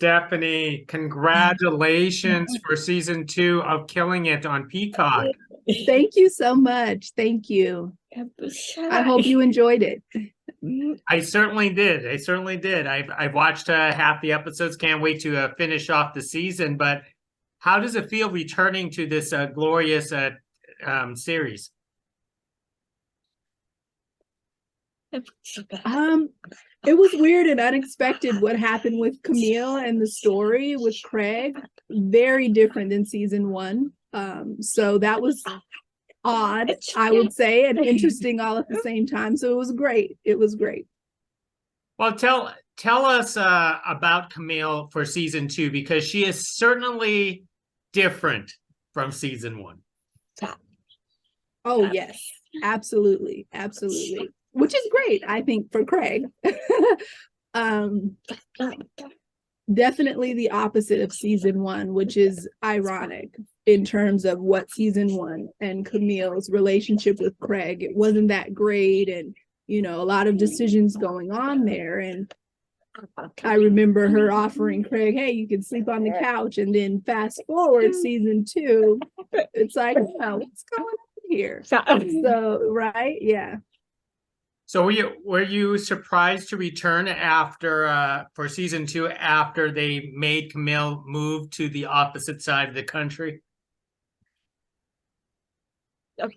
Stephanie, congratulations for season 2 of Killing It on Peacock. Thank you so much. Thank you. I hope you enjoyed it. I certainly did. I've watched half the episodes. Can't wait to finish off the season. But how does it feel returning to this glorious series? It was weird and unexpected what happened with Camille and the story with Craig. Very different than season 1. So that was odd, I would say, and interesting all at the same time. So it was great. It was great. Well, tell us about Camille for season 2, because she is certainly different from season 1. Oh, yes, absolutely. Which is great, I think, for Craig. Definitely the opposite of season 1, which is ironic in terms of what season 1 and Camille's relationship with Craig. It wasn't that great, and a lot of decisions going on there. And I remember her offering Craig, hey, you can sleep on the couch. And then fast forward season 2, it's like, what's going on here? So, right? Yeah. So were you surprised to return after for season 2 after they made Camille move to the opposite side of the country?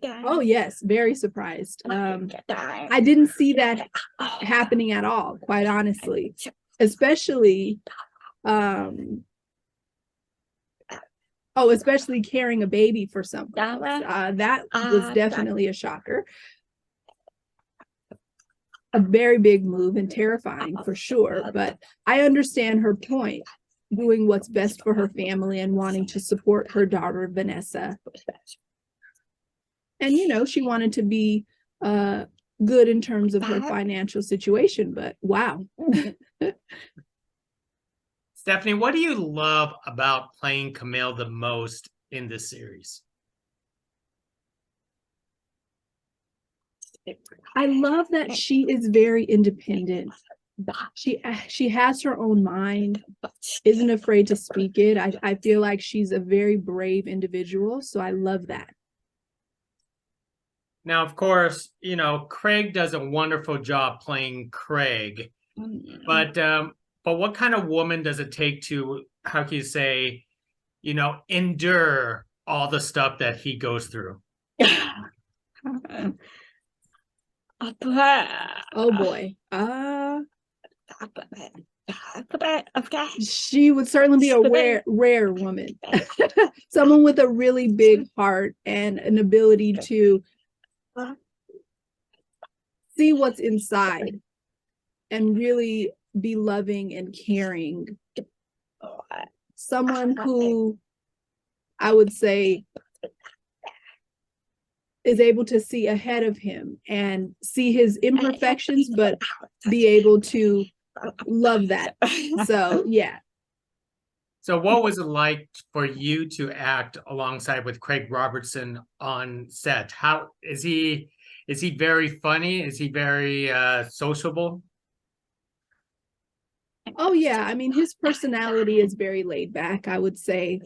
Oh yes, very surprised. I didn't see that happening at all, quite honestly. Especially especially carrying a baby for someone. That was definitely a shocker. A very big move and terrifying for sure, but I understand her point, doing what's best for her family and wanting to support her daughter Vanessa. And she wanted to be good in terms of her financial situation, but wow. Stephanie, what do you love about playing Camille the most in this series? I love that she is very independent. She has her own mind, isn't afraid to speak it. I feel like she's a very brave individual, so I love that. Now, of course, Craig does a wonderful job playing Craig, but what kind of woman does it take to, how can you say, endure all the stuff that he goes through? Oh boy. She would certainly be a rare woman. Someone with a really big heart and an ability to see what's inside and really be loving and caring. Someone who I would say is able to see ahead of him and see his imperfections, but be able to love that. So, yeah. So what was it like for you to act alongside with Craig Robertson on set? How is he very funny? Is he very sociable? Oh yeah, I mean, his personality is very laid back, I would say.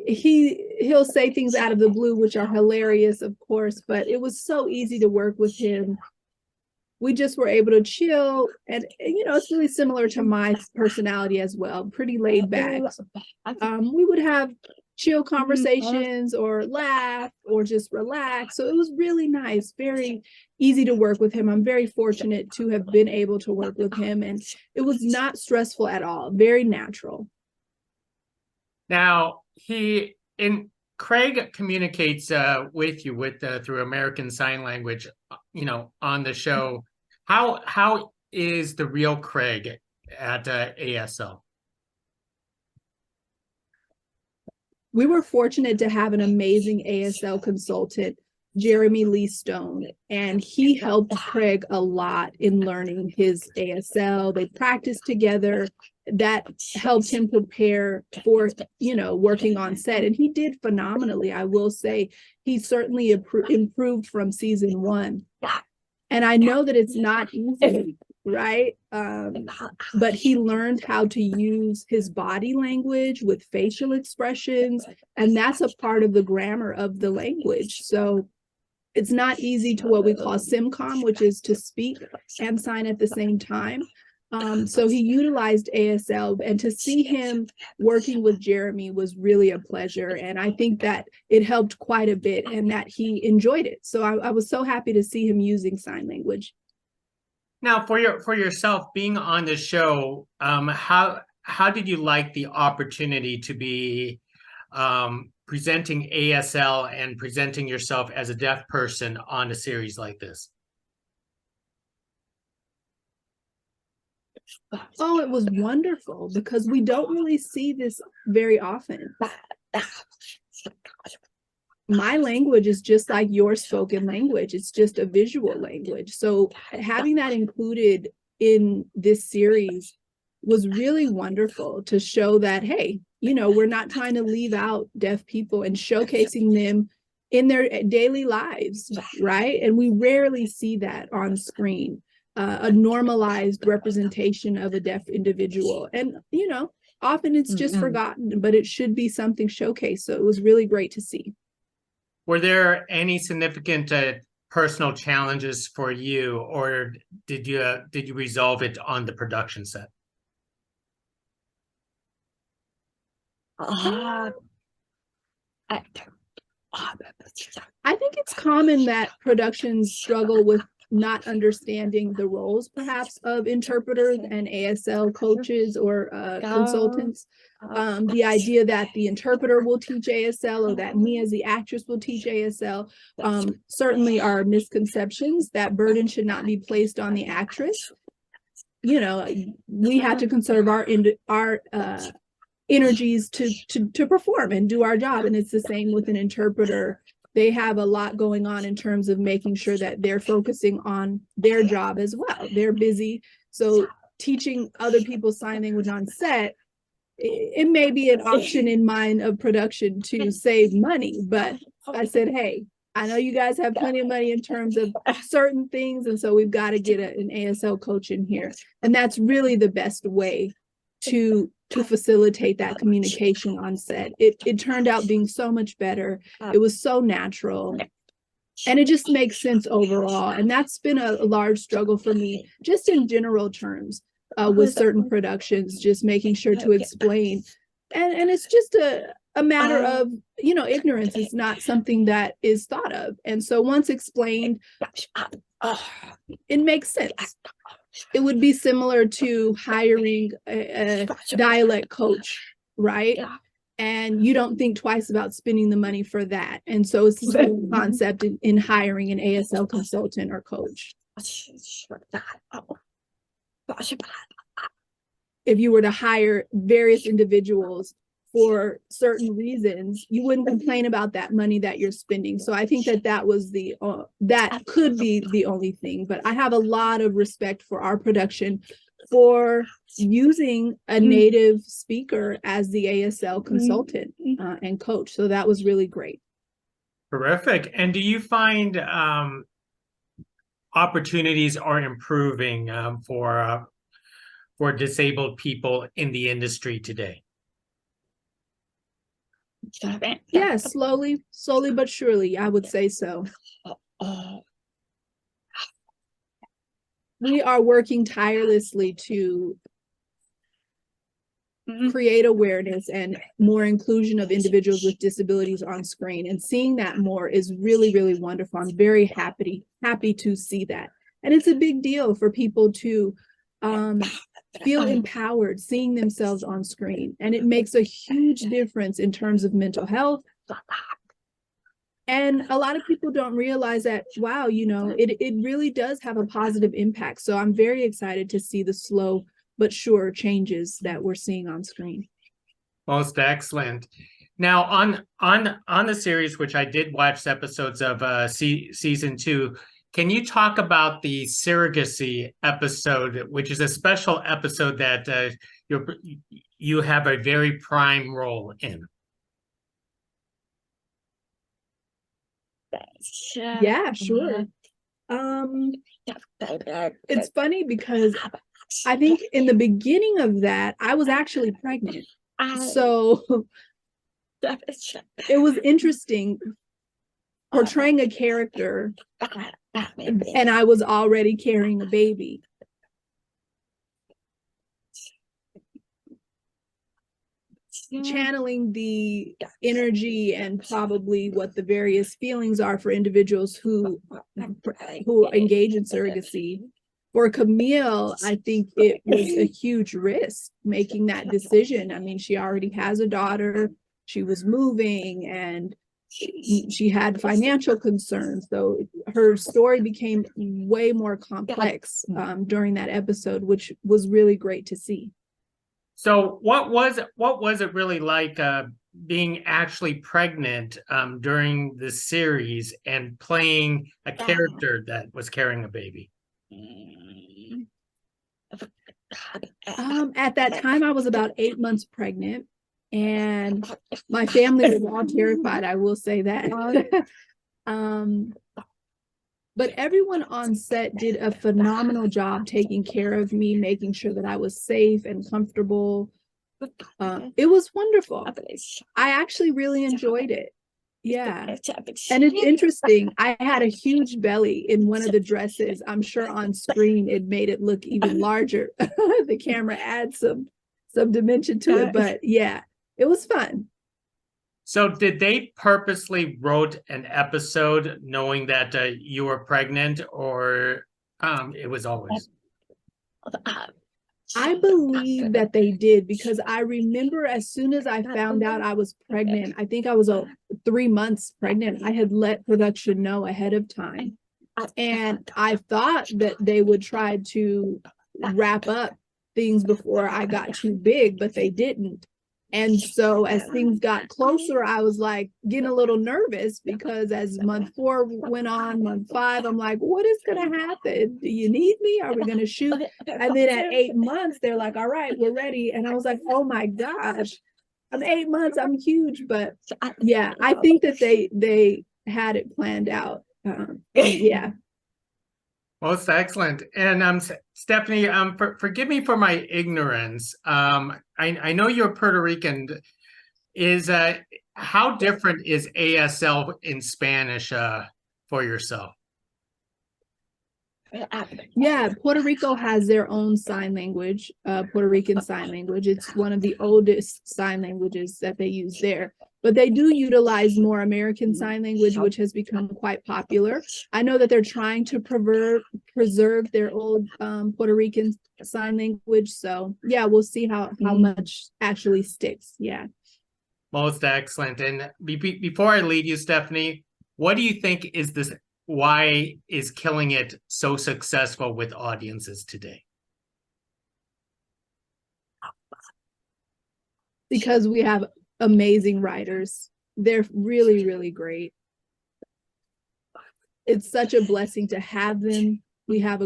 He'll say things out of the blue, which are hilarious, of course, but it was so easy to work with him. We just were able to chill, and it's really similar to my personality as well, pretty laid back. We would have chill conversations or laugh or just relax. So it was really nice, very easy to work with him. I'm very fortunate to have been able to work with him, and it was not stressful at all, very natural. Now, Craig communicates with you through American Sign Language, on the show. How is the real Craig at ASL? We were fortunate to have an amazing ASL consultant, Jeremy Lee Stone, and he helped Craig a lot in learning his ASL. They practiced together. That helped him prepare for, working on set. And he did phenomenally, I will say. He certainly improved from season 1. And I know that it's not easy right? But he learned how to use his body language with facial expressions, and that's a part of the grammar of the language. So it's not easy to what we call SimCom, which is to speak and sign at the same time. So he utilized ASL, and to see him working with Jeremy was really a pleasure. And I think that it helped quite a bit and that he enjoyed it. So I was so happy to see him using sign language. Now, for yourself being on the show, how did you like the opportunity to be presenting ASL and presenting yourself as a deaf person on a series like this? Oh, it was wonderful because we don't really see this very often. My language is just like your spoken language. It's just a visual language. So having that included in this series was really wonderful to show that, hey, you know, we're not trying to leave out deaf people and showcasing them in their daily lives, right? And we rarely see that on screen. A normalized representation of a deaf individual. And, you know, often it's just forgotten, but it should be something showcased. So it was really great to see. Were there any significant personal challenges for you, or did you resolve it on the production set? I think it's common that productions struggle with not understanding the roles, perhaps, of interpreters and ASL coaches or consultants. The idea that the interpreter will teach ASL or that me as the actress will teach ASL certainly are misconceptions. That burden should not be placed on the actress. You know, we have to conserve our energies to perform and do our job, and it's the same with an interpreter. They have a lot going on in terms of making sure that they're focusing on their job as well. They're busy. So teaching other people sign language on set, it may be an option in mind of production to save money. But I said, hey, I know you guys have plenty of money in terms of certain things. And so we've got to get an ASL coach in here. And that's really the best way to facilitate that communication on set. It turned out being so much better. It was so natural. And it just makes sense overall. And that's been a large struggle for me, just in general terms, with certain productions, just making sure to explain. And it's just a matter of, you know, ignorance is not something that is thought of. And so once explained, it makes sense. It would be similar to hiring a dialect coach, right? And you don't think twice about spending the money for that. And so it's the same concept in hiring an ASL consultant or coach. If you were to hire various individuals for certain reasons, you wouldn't complain about that money that you're spending. So I think that was that could be the only thing. But I have a lot of respect for our production for using a native speaker as the ASL consultant and coach. So that was really great. Terrific. And do you find opportunities are improving for disabled people in the industry today? Yeah, slowly but surely, I would say so. We are working tirelessly to create awareness and more inclusion of individuals with disabilities on screen. And seeing that more is really, really wonderful. I'm very happy to see that. And it's a big deal for people to feel empowered seeing themselves on screen. And it makes a huge difference in terms of mental health. And a lot of people don't realize that, wow, you know, it really does have a positive impact. So I'm very excited to see the slow but sure changes that we're seeing on screen. Most excellent. Now on the series, which I did watch episodes of season 2, can you talk about the surrogacy episode, which is a special episode that you have a very prime role in? Yeah, sure. Um, it's funny because I think in the beginning of that, I was actually pregnant. So it was interesting portraying a character and I was already carrying a baby. Channeling the energy and probably what the various feelings are for individuals who engage in surrogacy. For Camille, I think it was a huge risk making that decision. I mean, she already has a daughter, she was moving, and she had financial concerns. So her story became way more complex during that episode, which was really great to see. So what was it really like being actually pregnant during the series and playing a character that was carrying a baby? At that time, I was about 8 months pregnant, and my family was all terrified. I will say that. But everyone on set did a phenomenal job taking care of me, making sure that I was safe and comfortable. It was wonderful. I actually really enjoyed it. Yeah. And it's interesting. I had a huge belly in one of the dresses. I'm sure on screen it made it look even larger. The camera adds some dimension to it, but yeah, it was fun. So did they purposely wrote an episode knowing that you were pregnant, or it was always? I believe that they did, because I remember as soon as I found out I was pregnant, I think I was 3 months pregnant, I had let production know ahead of time. And I thought that they would try to wrap up things before I got too big, but they didn't. And so as things got closer, I was like getting a little nervous, because as month 4 went on, month 5, I'm like, what is going to happen? Do you need me? Are we going to shoot? And then at 8 months, they're like, all right, we're ready. And I was like, oh my gosh, I'm 8 months. I'm huge. But yeah, I think that they had it planned out. Yeah. Most excellent. And Stephanie, forgive me for my ignorance. I know you're Puerto Rican. Is how different is ASL in Spanish for yourself? Yeah, Puerto Rico has their own sign language, Puerto Rican Sign Language. It's one of the oldest sign languages that they use there. But they do utilize more American Sign Language, which has become quite popular. I know that they're trying to preserve their old Puerto Rican Sign Language. So yeah, we'll see how much actually sticks. Yeah. Most excellent. And before I leave you, Stephanie, what do you think is this? Why is Killing It so successful with audiences today? Because we have amazing writers. They're really, really great. It's such a blessing to have them. We have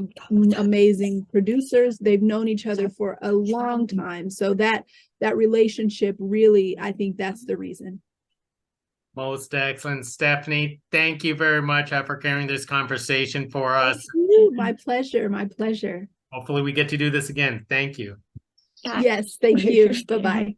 amazing producers. They've known each other for a long time. So that relationship, really, I think that's the reason. Most excellent. Stephanie, thank you very much for carrying this conversation for us. My pleasure. My pleasure. Hopefully we get to do this again. Thank you. Yes, thank you. Bye-bye.